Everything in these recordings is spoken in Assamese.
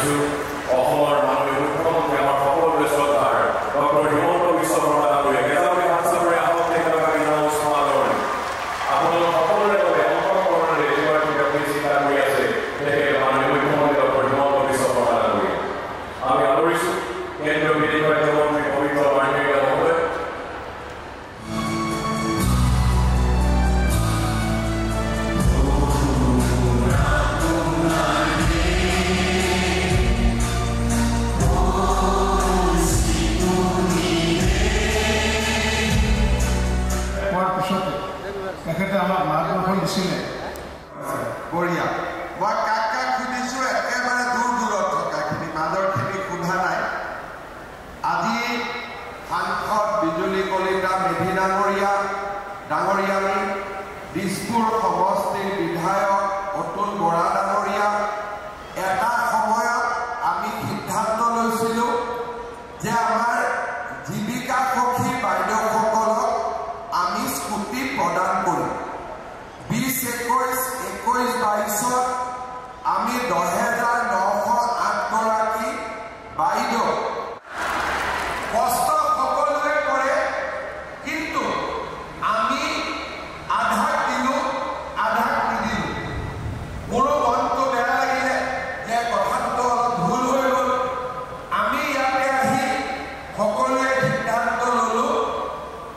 কৰিছোঁ অসমৰ মাননীয় মুখ্যমন্ত্ৰী আমাৰ সকলোৰে শ্ৰদ্ধাৰ ডক্টৰ হিমন্ত বিশ্ব শৰ্মা ডাঙৰীয়া একেলগে হাতচাপৰি আহক তেখেতক আমি নাম সমাদৰ আপোনালোক সকলোৰে বাবে অন্তৰকৰণেৰে যিগৰাকী ব্যক্তি স্বীকাৰ কৰি আছে তেখেত মাননীয় মুখ্যমন্ত্ৰী ডক্টৰ হিমন্ত বিশ্ব শৰ্মা ডাঙৰীয়া আমি আদৰিছোঁ কেন্দ্ৰীয় বিদেশ ৰাজ্যমন্ত্ৰী পবিত্ৰ বাৰ্ণিকা মহোদয় তেখেতে আমাক মাৰ্গদৰ্শন দিছিলে বঢ়িয়া মই কাক কাক সুধিছোঁ একেবাৰে দূৰ দূৰত থকাখিনি মাজৰখিনি সোধা নাই আজি সাংসদ বিজুলী কলিতা মেধি ডাঙৰীয়ানী দিছপুৰ সমষ্টিৰ বিধায়ক অতুল বৰা ডাঙৰীয়া এটা সময়ত আমি সিদ্ধান্ত লৈছিলোঁ যে আমাৰ জীৱিকা সখী বাইদেউসকলক আমি স্কুটি প্ৰদান কৰিম 2021-22 আমি 10,908 গৰাকী বাইদেউ কষ্ট সকলোৱে কৰে কিন্তু আমি আধাক দিলোঁ আধাক নিদিলোঁ মোৰো মনটো বেয়া লাগিলে যে কথাটো অলপ ভুল হৈ গ'ল আমি ইয়াতে আহি সকলোৱে সিদ্ধান্ত ল'লোঁ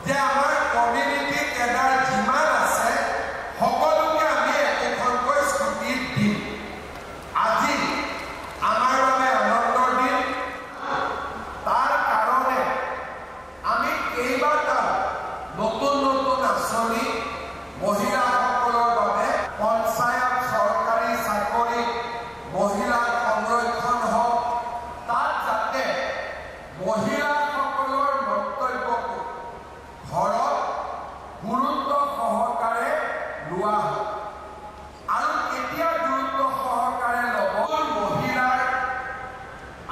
যে আমাৰ কমিউনিটি কেডাৰ যিমান আছে সকলোকে আমি একোখনকৈ স্কুটি দিম আজি আমাৰ বাবে আনন্দৰ দিন তাৰ কাৰণে আমি কেইবাটাও নতুন নতুন আঁচনি মহিলাসকলৰ বাবে পঞ্চায়ত চৰকাৰী চাকৰি মহিলা সংৰক্ষণ হওক তাত যাতে মহিলাসকলৰ মন্তব্যটো ঘৰত গুৰুত্ব সহকাৰে লোৱা হয় আৰু কেতিয়া গুৰুত্ব সহকাৰে ল'ব মহিলাৰ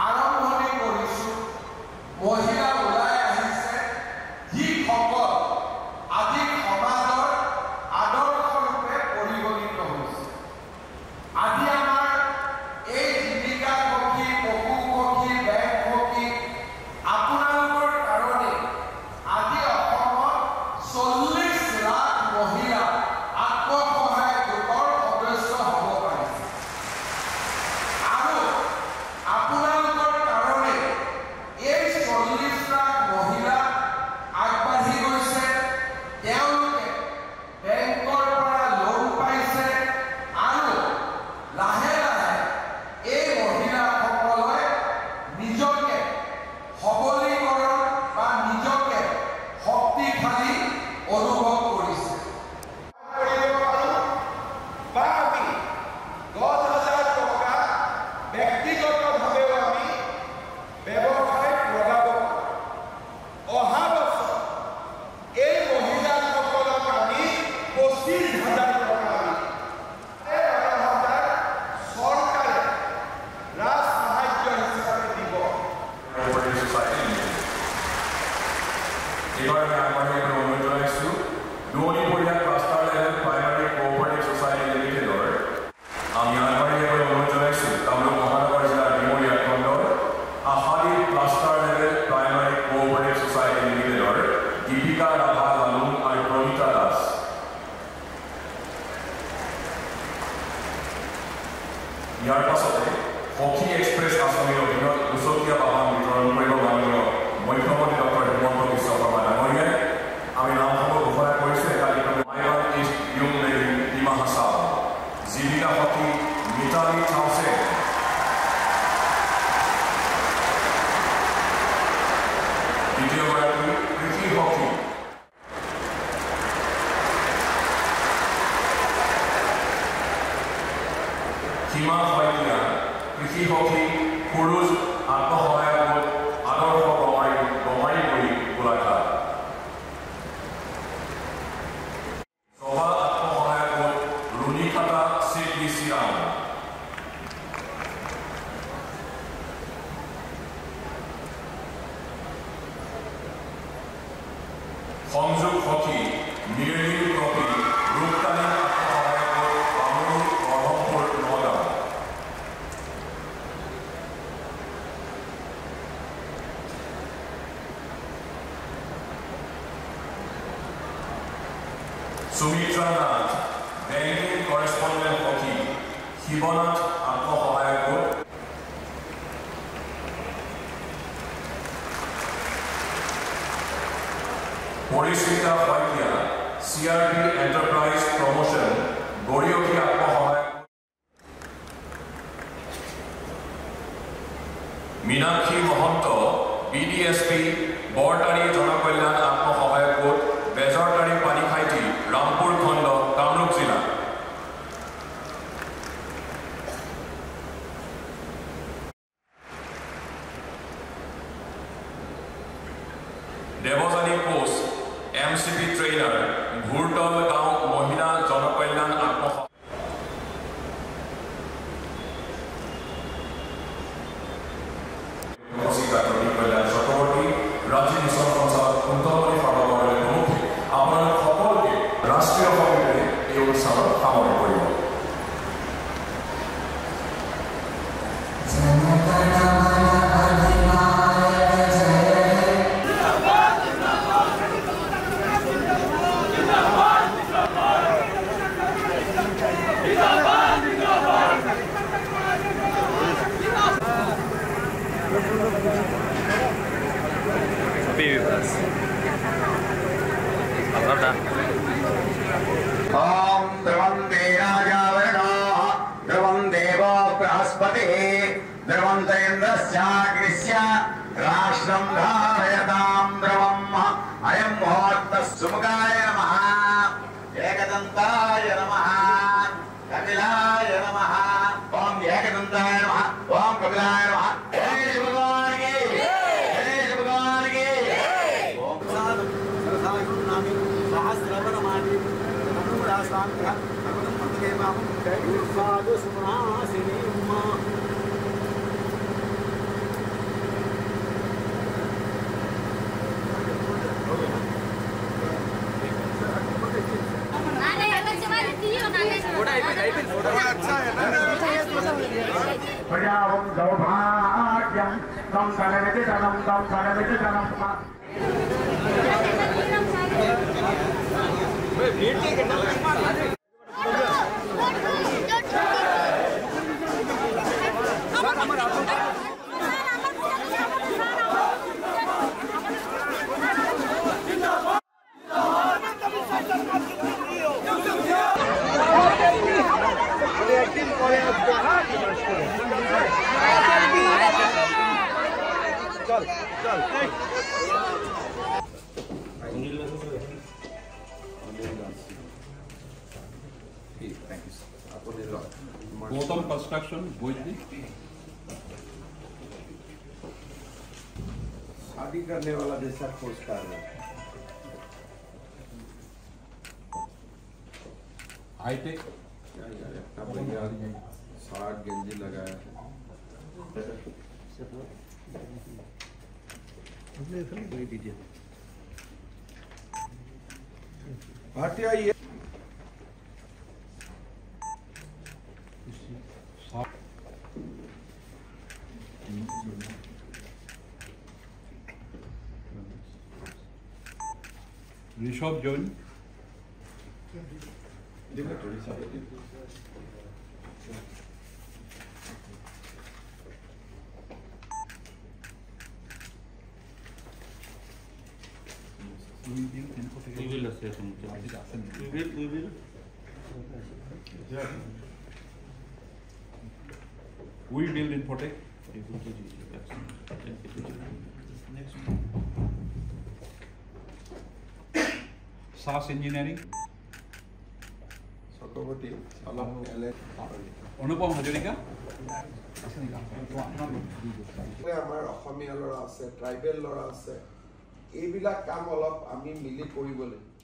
আৰম্ভণি কৰিছোঁ মহিলা ওলাই আহিছে যিসকল আজি সমাজৰ আদৰ্শৰূপে পৰিগণিত হৈছে আজি আমাৰ এই জীৱিকা সখী পশু সখী বেংক সখী আপোনালোকৰ কাৰণে আজি অসমত 40 লাখ মহিলা আত্মসহায়ক গোটৰ সদস্য হ'ব পাৰিছে আৰু আপোনালোকৰ কাৰণে এই 40 লাখ মহিলা আগবাঢ়ি গৈছে তেওঁলোকে বেংকৰ পৰা লোন পাইছে আৰু লাহে লাহে এই মহিলাসকলে নিজকে সবলীকৰণ বা নিজকে শক্তিশালী অনুভৱ কৰিছে বা আমি 10,000 টকা ব্যক্তিগতভাৱেও আমি ব্যৱসায়ত লগাব পাৰোঁ অহা বছৰ এই মহিলাসকলক আমি 25,000 টকা আমি 13,000 চৰকাৰে ৰাজ সাহায্য হিচাপে দিব এইবাৰ আমি আগবাঢ়ি অনুৰোধ জনাইছোঁ দুৱনি পৰিয়াল cluster level primary cooperative society লিমিটেডৰ আমি আগবাঢ়ি অনুৰোধ জনাইছোঁ কামৰূপ মহানগৰ জিলাৰ ডিমলীয়া খণ্ডৰ Ashadi cluster level primary cooperative society লিমিটেডৰ দীপিকা ৰাভা লালুং আৰু প্ৰণীতা দাস ইয়াৰ পাছতে সখী এক্সপ্ৰেছ আঁচনিৰ অধীনত দুচকীয়া বাহন বিতৰণ কৰিব মাননীয় মুখ্যমন্ত্ৰী ডক্টৰ হিমন্ত বিশ্ব শৰ্মা ডাঙৰীয়াই আমি নামসমূহ ঘোষণা কৰিছোঁ একাধিক মাইৱান east young lady Dima Hasao জীৱিকা সখী মিতালী থাউচেন দ্বিতীয়গৰাকী কৃষি সখী সীমা শইকীয়া কৃষি সখী সুৰুজ আত্মসহায়ক গোট আদৰ্শ গমাৰি গোলাঘাট জবা আত্মসহায়ক গোট ৰুণিখাতা চিৰাম সংযোগ সখী নিৰ্ণীল সখী ৰূপকালী আত্মসহায়ক গোট বামুণ Barhampur Nagaon Sumitra Nath, Banking Correspondent Hockey, Shivanath Atmahayak Group, Porisita Vaikya, CRP Enterprise Promotion, Gorioki Atmahayak, Minakshi Mohanto, BDSP, Bortari Jonakalyan Atmahayak Group, Bezartari Panikhaiti, Rampur Khondo, Kamrup Zila. Devozani Post, MCP Trainer, Bhurtal Gaon Mohila Jonakalyan Atmahayak. Raji Nissan Ponsal, Untamani Farmagore, Muthi, Amran Khopolke, Rashtriya Hockey, Eul Summer, Kamar Koyo. Om Dravante Raja Verno, Dravante Devo Praspati, Dravante Indrasya Grisya, Rashram Dharayatam Dravam, Ayam Muhurta Sumukaya Namaha, Ekadantaya Namaha, Kapilaya Namaha, Om Ekadantaya Namaha, Om Kapilaya Namaha, Jai Bhagwan ki, Jai Bhagwan ki, Om Sadhu, Sadhu Nami, Sahasravana Mani, Sanghya, Agunamdeva, Sadhu Suprasinima. Prajavam Gaubhagyam, Tam Saravititanam, Tam Saravititanam. Gautam Construction, Bojdi. शादी करने वाला जैसा खोज कर रहे हैं High-tech. क्या यार इतना बढ़िया शर्ट गंजी लगाया है भाटिया ये Rishabh Jain. We will assess him. We will. We build Infotech. SAS Engineering. Sokovati, Salam, Anupam Hazarika. আমাৰ অসমীয়া ল'ৰা আছে ট্ৰাইবেল ল'ৰা আছে এইবিলাক কাম অলপ আমি মিলি কৰিব লাগিব